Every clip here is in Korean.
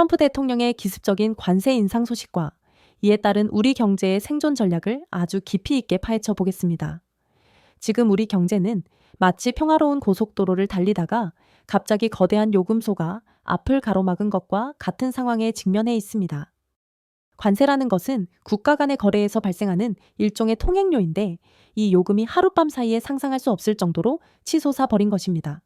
트럼프 대통령의 기습적인 관세 인상 소식과 이에 따른 우리 경제의 생존 전략을 아주 깊이 있게 파헤쳐 보겠습니다. 지금 우리 경제는 마치 평화로운 고속도로를 달리다가 갑자기 거대한 요금소가 앞을 가로막은 것과 같은 상황에 직면해 있습니다. 관세라는 것은 국가 간의 거래에서 발생하는 일종의 통행료인데 이 요금이 하룻밤 사이에 상상할 수 없을 정도로 치솟아 버린 것입니다.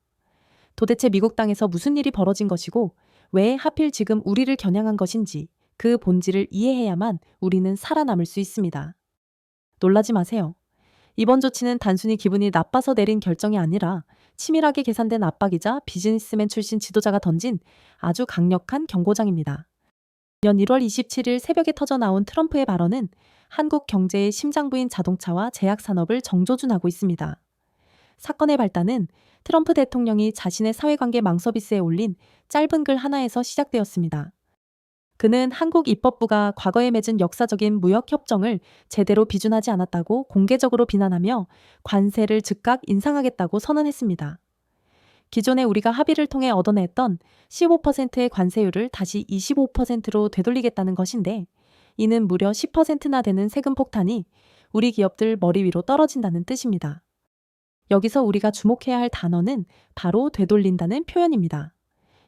도대체 미국 땅에서 무슨 일이 벌어진 것이고 왜 하필 지금 우리를 겨냥한 것인지 그 본질을 이해해야만 우리는 살아남을 수 있습니다. 놀라지 마세요. 이번 조치는 단순히 기분이 나빠서 내린 결정이 아니라 치밀하게 계산된 압박이자 비즈니스맨 출신 지도자가 던진 아주 강력한 경고장입니다. 년 1월 27일 새벽에 터져나온 트럼프의 발언은 한국 경제의 심장부인 자동차와 제약 산업을 정조준하고 있습니다. 사건의 발단은 트럼프 대통령이 자신의 사회관계 망서비스에 올린 짧은 글 하나에서 시작되었습니다. 그는 한국 입법부가 과거에 맺은 역사적인 무역 협정을 제대로 비준하지 않았다고 공개적으로 비난하며 관세를 즉각 인상하겠다고 선언했습니다. 기존에 우리가 합의를 통해 얻어냈던 15%의 관세율을 다시 25%로 되돌리겠다는 것인데 이는 무려 10%나 되는 세금 폭탄이 우리 기업들 머리 위로 떨어진다는 뜻입니다. 여기서 우리가 주목해야 할 단어는 바로 되돌린다는 표현입니다.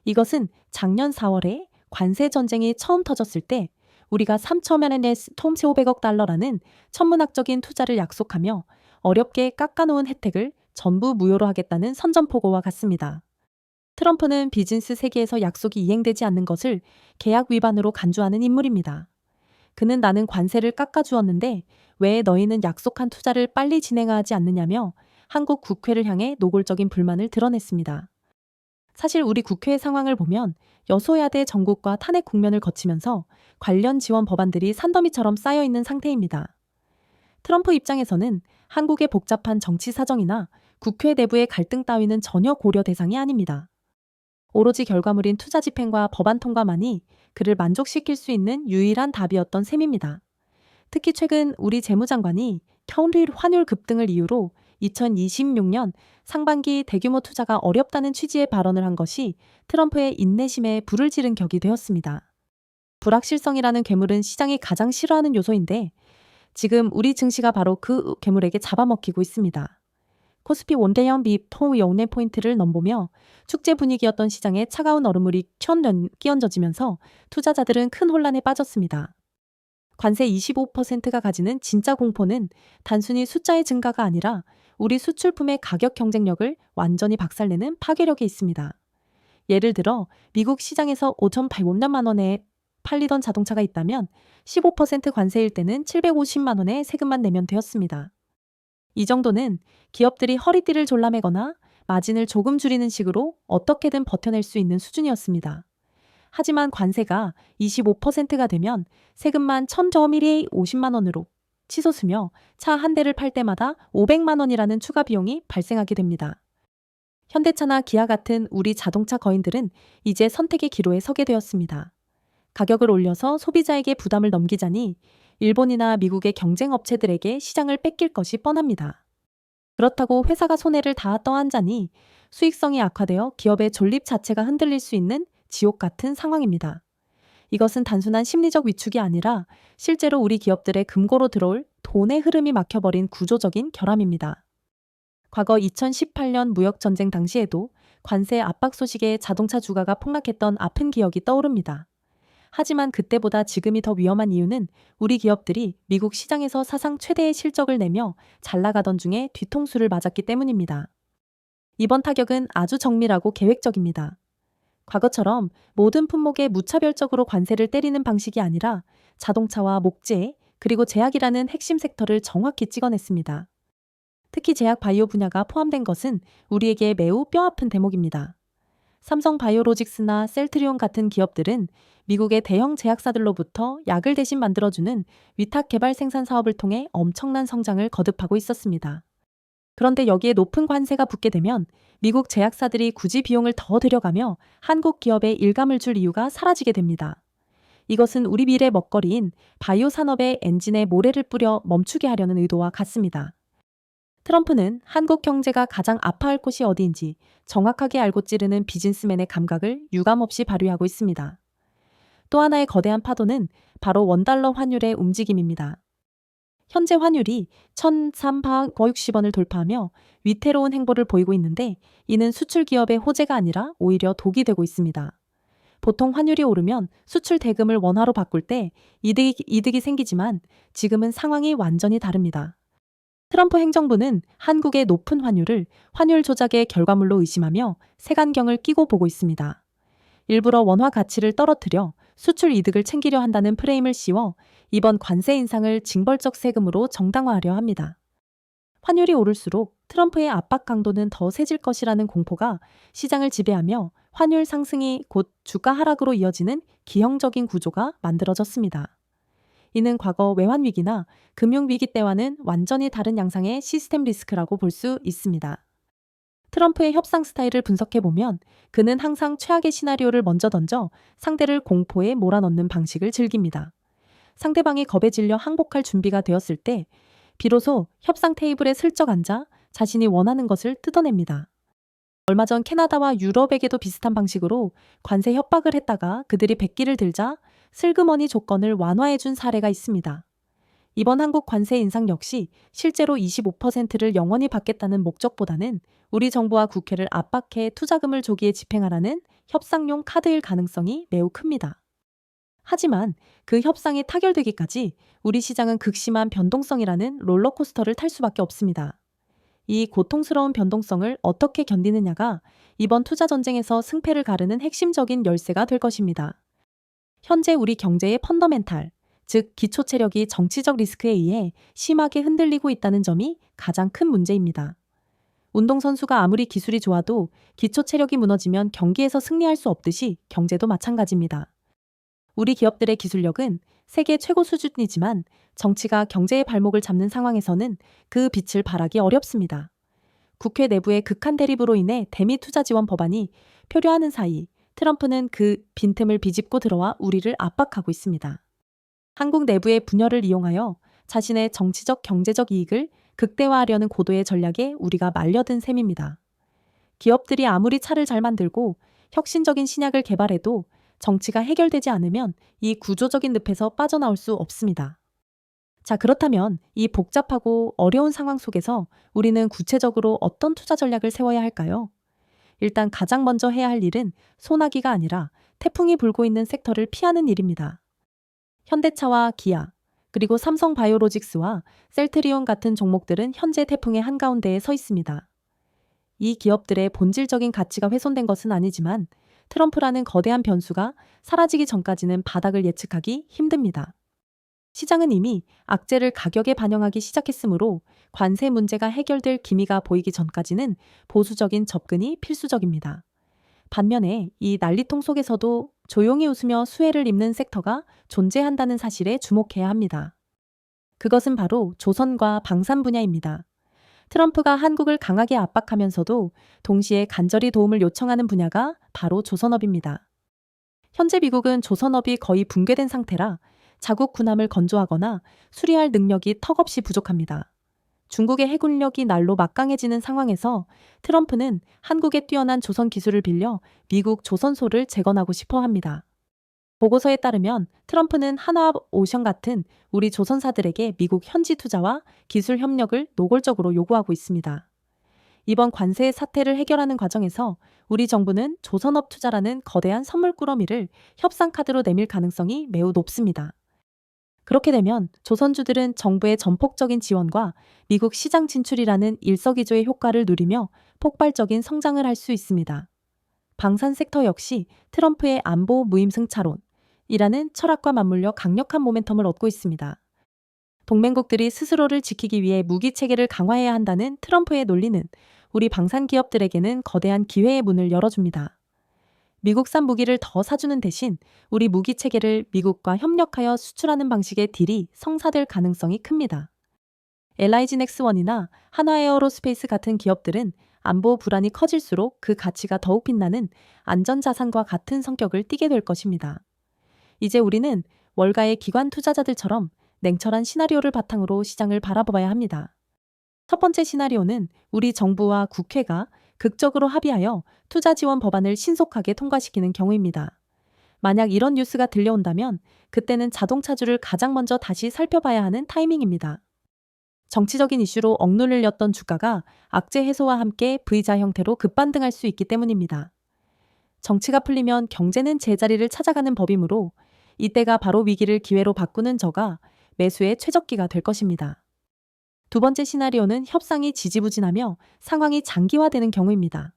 이것은 작년 4월에 관세 전쟁이 처음 터졌을 때 우리가 3천만 엔의 1,500억 달러라는 천문학적인 투자를 약속하며 어렵게 깎아놓은 혜택을 전부 무효로 하겠다는 선전포고와 같습니다. 트럼프는 비즈니스 세계에서 약속이 이행되지 않는 것을 계약 위반으로 간주하는 인물입니다. 그는 나는 관세를 깎아주었는데 왜 너희는 약속한 투자를 빨리 진행하지 않느냐며 한국 국회를 향해 노골적인 불만을 드러냈습니다. 사실 우리 국회의 상황을 보면 여소야대 정국과 탄핵 국면을 거치면서 관련 지원 법안들이 산더미처럼 쌓여있는 상태입니다. 트럼프 입장에서는 한국의 복잡한 정치 사정이나 국회 내부의 갈등 따위는 전혀 고려 대상이 아닙니다. 오로지 결과물인 투자 집행과 법안 통과만이 그를 만족시킬 수 있는 유일한 답이었던 셈입니다. 특히 최근 우리 재무장관이 환율 급등을 이유로 2026년 상반기 대규모 투자가 어렵다는 취지의 발언을 한 것이 트럼프의 인내심에 불을 지른 격이 되었습니다. 불확실성이라는 괴물은 시장이 가장 싫어하는 요소인데 지금 우리 증시가 바로 그 괴물에게 잡아먹히고 있습니다. 코스피 원대형 비통 영내 포인트를 넘보며 축제 분위기였던 시장에 차가운 얼음물이 끼얹어지면서 투자자들은 큰 혼란에 빠졌습니다. 관세 25%가 가지는 진짜 공포는 단순히 숫자의 증가가 아니라 우리 수출품의 가격 경쟁력을 완전히 박살내는 파괴력이 있습니다. 예를 들어 미국 시장에서 5,100만 원에 팔리던 자동차가 있다면 15% 관세일 때는 750만 원의 세금만 내면 되었습니다. 이 정도는 기업들이 허리띠를 졸라매거나 마진을 조금 줄이는 식으로 어떻게든 버텨낼 수 있는 수준이었습니다. 하지만 관세가 25%가 되면 세금만 1,000저1이 50만 원으로 치솟으며 차 한 대를 팔 때마다 500만 원이라는 추가 비용이 발생하게 됩니다. 현대차나 기아 같은 우리 자동차 거인들은 이제 선택의 기로에 서게 되었습니다. 가격을 올려서 소비자에게 부담을 넘기자니 일본이나 미국의 경쟁 업체들에게 시장을 뺏길 것이 뻔합니다. 그렇다고 회사가 손해를 다 떠안자니 수익성이 악화되어 기업의 존립 자체가 흔들릴 수 있는 지옥 같은 상황입니다. 이것은 단순한 심리적 위축이 아니라 실제로 우리 기업들의 금고로 들어올 돈의 흐름이 막혀버린 구조적인 결함입니다. 과거 2018년 무역전쟁 당시에도 관세 압박 소식에 자동차 주가가 폭락했던 아픈 기억이 떠오릅니다. 하지만 그때보다 지금이 더 위험한 이유는 우리 기업들이 미국 시장에서 사상 최대의 실적을 내며 잘 나가던 중에 뒤통수를 맞았기 때문입니다. 이번 타격은 아주 정밀하고 계획적입니다. 과거처럼 모든 품목에 무차별적으로 관세를 때리는 방식이 아니라 자동차와 목재, 그리고 제약이라는 핵심 섹터를 정확히 찍어냈습니다. 특히 제약 바이오 분야가 포함된 것은 우리에게 매우 뼈아픈 대목입니다. 삼성 바이오로직스나 셀트리온 같은 기업들은 미국의 대형 제약사들로부터 약을 대신 만들어주는 위탁 개발 생산 사업을 통해 엄청난 성장을 거듭하고 있었습니다. 그런데 여기에 높은 관세가 붙게 되면 미국 제약사들이 굳이 비용을 더 들여가며 한국 기업에 일감을 줄 이유가 사라지게 됩니다. 이것은 우리 미래 먹거리인 바이오 산업의 엔진에 모래를 뿌려 멈추게 하려는 의도와 같습니다. 트럼프는 한국 경제가 가장 아파할 곳이 어디인지 정확하게 알고 찌르는 비즈니스맨의 감각을 유감없이 발휘하고 있습니다. 또 하나의 거대한 파도는 바로 원달러 환율의 움직임입니다. 현재 환율이 1,360원을 돌파하며 위태로운 행보를 보이고 있는데, 이는 수출 기업의 호재가 아니라 오히려 독이 되고 있습니다. 보통 환율이 오르면 수출 대금을 원화로 바꿀 때 이득이 생기지만 지금은 상황이 완전히 다릅니다. 트럼프 행정부는 한국의 높은 환율을 환율 조작의 결과물로 의심하며 색안경을 끼고 보고 있습니다. 일부러 원화 가치를 떨어뜨려 수출 이득을 챙기려 한다는 프레임을 씌워 이번 관세 인상을 징벌적 세금으로 정당화하려 합니다. 환율이 오를수록 트럼프의 압박 강도는 더 세질 것이라는 공포가 시장을 지배하며 환율 상승이 곧 주가 하락으로 이어지는 기형적인 구조가 만들어졌습니다. 이는 과거 외환위기나 금융위기 때와는 완전히 다른 양상의 시스템 리스크라고 볼 수 있습니다. 트럼프의 협상 스타일을 분석해보면 그는 항상 최악의 시나리오를 먼저 던져 상대를 공포에 몰아넣는 방식을 즐깁니다. 상대방이 겁에 질려 항복할 준비가 되었을 때 비로소 협상 테이블에 슬쩍 앉아 자신이 원하는 것을 뜯어냅니다. 얼마 전 캐나다와 유럽에게도 비슷한 방식으로 관세 협박을 했다가 그들이 백기를 들자 슬그머니 조건을 완화해준 사례가 있습니다. 이번 한국 관세 인상 역시 실제로 25%를 영원히 받겠다는 목적보다는 우리 정부와 국회를 압박해 투자금을 조기에 집행하라는 협상용 카드일 가능성이 매우 큽니다. 하지만 그 협상이 타결되기까지 우리 시장은 극심한 변동성이라는 롤러코스터를 탈 수밖에 없습니다. 이 고통스러운 변동성을 어떻게 견디느냐가 이번 투자 전쟁에서 승패를 가르는 핵심적인 열쇠가 될 것입니다. 현재 우리 경제의 펀더멘탈, 즉 기초 체력이 정치적 리스크에 의해 심하게 흔들리고 있다는 점이 가장 큰 문제입니다. 운동선수가 아무리 기술이 좋아도 기초 체력이 무너지면 경기에서 승리할 수 없듯이 경제도 마찬가지입니다. 우리 기업들의 기술력은 세계 최고 수준이지만 정치가 경제의 발목을 잡는 상황에서는 그 빛을 발하기 어렵습니다. 국회 내부의 극한 대립으로 인해 대미 투자 지원 법안이 표류하는 사이 트럼프는 그 빈틈을 비집고 들어와 우리를 압박하고 있습니다. 한국 내부의 분열을 이용하여 자신의 정치적 경제적 이익을 극대화하려는 고도의 전략에 우리가 말려든 셈입니다. 기업들이 아무리 차를 잘 만들고 혁신적인 신약을 개발해도 정치가 해결되지 않으면 이 구조적인 늪에서 빠져나올 수 없습니다. 자, 그렇다면 이 복잡하고 어려운 상황 속에서 우리는 구체적으로 어떤 투자 전략을 세워야 할까요? 일단 가장 먼저 해야 할 일은 소나기가 아니라 태풍이 불고 있는 섹터를 피하는 일입니다. 현대차와 기아, 그리고 삼성바이오로직스와 셀트리온 같은 종목들은 현재 태풍의 한가운데에 서 있습니다. 이 기업들의 본질적인 가치가 훼손된 것은 아니지만 트럼프라는 거대한 변수가 사라지기 전까지는 바닥을 예측하기 힘듭니다. 시장은 이미 악재를 가격에 반영하기 시작했으므로 관세 문제가 해결될 기미가 보이기 전까지는 보수적인 접근이 필수적입니다. 반면에 이 난리통 속에서도 조용히 웃으며 수혜를 입는 섹터가 존재한다는 사실에 주목해야 합니다. 그것은 바로 조선과 방산 분야입니다. 트럼프가 한국을 강하게 압박하면서도 동시에 간절히 도움을 요청하는 분야가 바로 조선업입니다. 현재 미국은 조선업이 거의 붕괴된 상태라 자국 군함을 건조하거나 수리할 능력이 턱없이 부족합니다. 중국의 해군력이 날로 막강해지는 상황에서 트럼프는 한국의 뛰어난 조선 기술을 빌려 미국 조선소를 재건하고 싶어 합니다. 보고서에 따르면 트럼프는 한화오션 같은 우리 조선사들에게 미국 현지 투자와 기술 협력을 노골적으로 요구하고 있습니다. 이번 관세 사태를 해결하는 과정에서 우리 정부는 조선업 투자라는 거대한 선물 꾸러미를 협상 카드로 내밀 가능성이 매우 높습니다. 그렇게 되면 조선주들은 정부의 전폭적인 지원과 미국 시장 진출이라는 일석이조의 효과를 누리며 폭발적인 성장을 할 수 있습니다. 방산 섹터 역시 트럼프의 안보 무임승 차론이라는 철학과 맞물려 강력한 모멘텀을 얻고 있습니다. 동맹국들이 스스로를 지키기 위해 무기 체계를 강화해야 한다는 트럼프의 논리는 우리 방산 기업들에게는 거대한 기회의 문을 열어줍니다. 미국산 무기를 더 사주는 대신 우리 무기 체계를 미국과 협력하여 수출하는 방식의 딜이 성사될 가능성이 큽니다. LIG 넥스원이나 한화에어로스페이스 같은 기업들은 안보 불안이 커질수록 그 가치가 더욱 빛나는 안전자산과 같은 성격을 띠게 될 것입니다. 이제 우리는 월가의 기관 투자자들처럼 냉철한 시나리오를 바탕으로 시장을 바라봐야 합니다. 첫 번째 시나리오는 우리 정부와 국회가 극적으로 합의하여 투자 지원 법안을 신속하게 통과시키는 경우입니다. 만약 이런 뉴스가 들려온다면 그때는 자동차주를 가장 먼저 다시 살펴봐야 하는 타이밍입니다. 정치적인 이슈로 억눌렸던 주가가 악재 해소와 함께 V자 형태로 급반등할 수 있기 때문입니다. 정치가 풀리면 경제는 제자리를 찾아가는 법이므로 이때가 바로 위기를 기회로 바꾸는 저가 매수의 최적기가 될 것입니다. 두 번째 시나리오는 협상이 지지부진하며 상황이 장기화되는 경우입니다.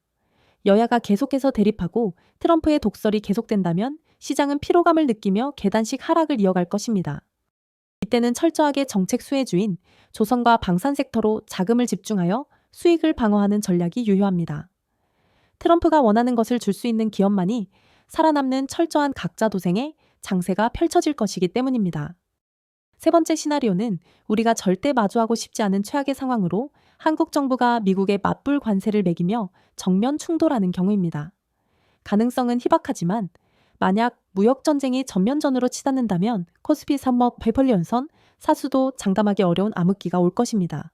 여야가 계속해서 대립하고 트럼프의 독설이 계속된다면 시장은 피로감을 느끼며 계단식 하락을 이어갈 것입니다. 이때는 철저하게 정책 수혜주인 조선과 방산 섹터로 자금을 집중하여 수익을 방어하는 전략이 유효합니다. 트럼프가 원하는 것을 줄 수 있는 기업만이 살아남는 철저한 각자 도생의 장세가 펼쳐질 것이기 때문입니다. 세 번째 시나리오는 우리가 절대 마주하고 싶지 않은 최악의 상황으로 한국 정부가 미국에 맞불 관세를 매기며 정면 충돌하는 경우입니다. 가능성은 희박하지만 만약 무역전쟁이 전면전으로 치닫는다면 코스피 3억 8%선 사수도 장담하기 어려운 암흑기가 올 것입니다.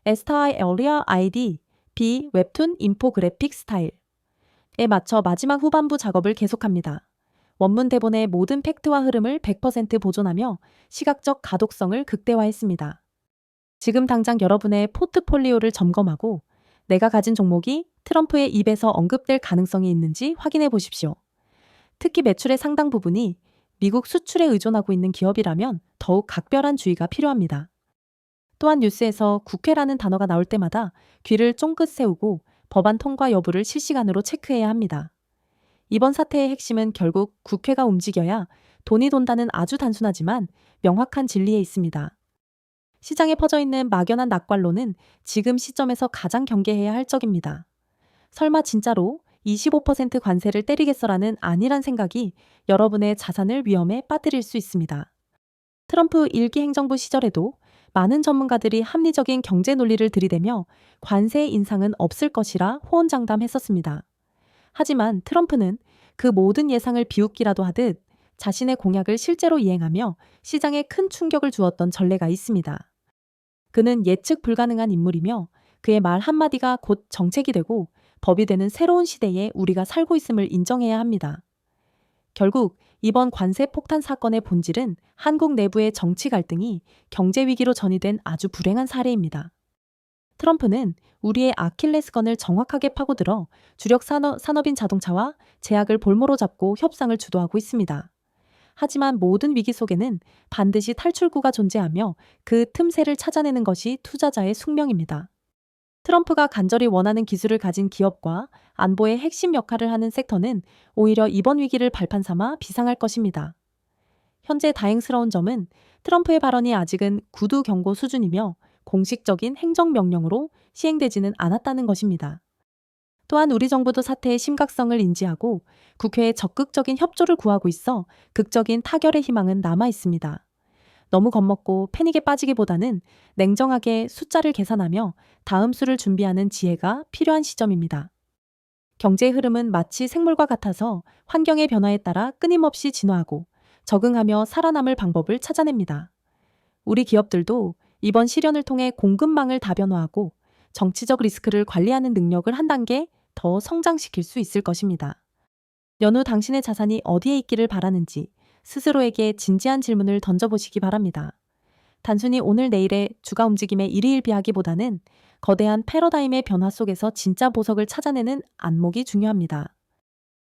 에스타이 에어리아 아이디 B 웹툰 인포그래픽 스타일에 맞춰 마지막 후반부 작업을 계속합니다. 원문 대본의 모든 팩트와 흐름을 100% 보존하며 시각적 가독성을 극대화했습니다. 지금 당장 여러분의 포트폴리오를 점검하고 내가 가진 종목이 트럼프의 입에서 언급될 가능성이 있는지 확인해 보십시오. 특히 매출의 상당 부분이 미국 수출에 의존하고 있는 기업이라면 더욱 각별한 주의가 필요합니다. 또한 뉴스에서 국회라는 단어가 나올 때마다 귀를 쫑긋 세우고 법안 통과 여부를 실시간으로 체크해야 합니다. 이번 사태의 핵심은 결국 국회가 움직여야 돈이 돈다는 아주 단순하지만 명확한 진리에 있습니다. 시장에 퍼져 있는 막연한 낙관론은 지금 시점에서 가장 경계해야 할 적입니다. 설마 진짜로 25% 관세를 때리겠어라는 안일한 생각이 여러분의 자산을 위험에 빠뜨릴 수 있습니다. 트럼프 1기 행정부 시절에도 많은 전문가들이 합리적인 경제 논리를 들이대며 관세 인상은 없을 것이라 호언장담했었습니다. 하지만 트럼프는 그 모든 예상을 비웃기라도 하듯 자신의 공약을 실제로 이행하며 시장에 큰 충격을 주었던 전례가 있습니다. 그는 예측 불가능한 인물이며 그의 말 한마디가 곧 정책이 되고 법이 되는 새로운 시대에 우리가 살고 있음을 인정해야 합니다. 결국 이번 관세 폭탄 사건의 본질은 한국 내부의 정치 갈등이 경제 위기로 전이된 아주 불행한 사례입니다. 트럼프는 우리의 아킬레스건을 정확하게 파고들어 주력 산업인 자동차와 제약을 볼모로 잡고 협상을 주도하고 있습니다. 하지만 모든 위기 속에는 반드시 탈출구가 존재하며 그 틈새를 찾아내는 것이 투자자의 숙명입니다. 트럼프가 간절히 원하는 기술을 가진 기업과 안보의 핵심 역할을 하는 섹터는 오히려 이번 위기를 발판 삼아 비상할 것입니다. 현재 다행스러운 점은 트럼프의 발언이 아직은 구두 경고 수준이며 공식적인 행정명령으로 시행되지는 않았다는 것입니다. 또한 우리 정부도 사태의 심각성을 인지하고 국회에 적극적인 협조를 구하고 있어 극적인 타결의 희망은 남아 있습니다. 너무 겁먹고 패닉에 빠지기보다는 냉정하게 숫자를 계산하며 다음 수를 준비하는 지혜가 필요한 시점입니다. 경제의 흐름은 마치 생물과 같아서 환경의 변화에 따라 끊임없이 진화하고 적응하며 살아남을 방법을 찾아냅니다. 우리 기업들도 이번 시련을 통해 공급망을 다변화하고 정치적 리스크를 관리하는 능력을 한 단계 더 성장시킬 수 있을 것입니다. 연후 당신의 자산이 어디에 있기를 바라는지 스스로에게 진지한 질문을 던져보시기 바랍니다. 단순히 오늘 내일의 주가 움직임에 일희일비하기보다는 거대한 패러다임의 변화 속에서 진짜 보석을 찾아내는 안목이 중요합니다.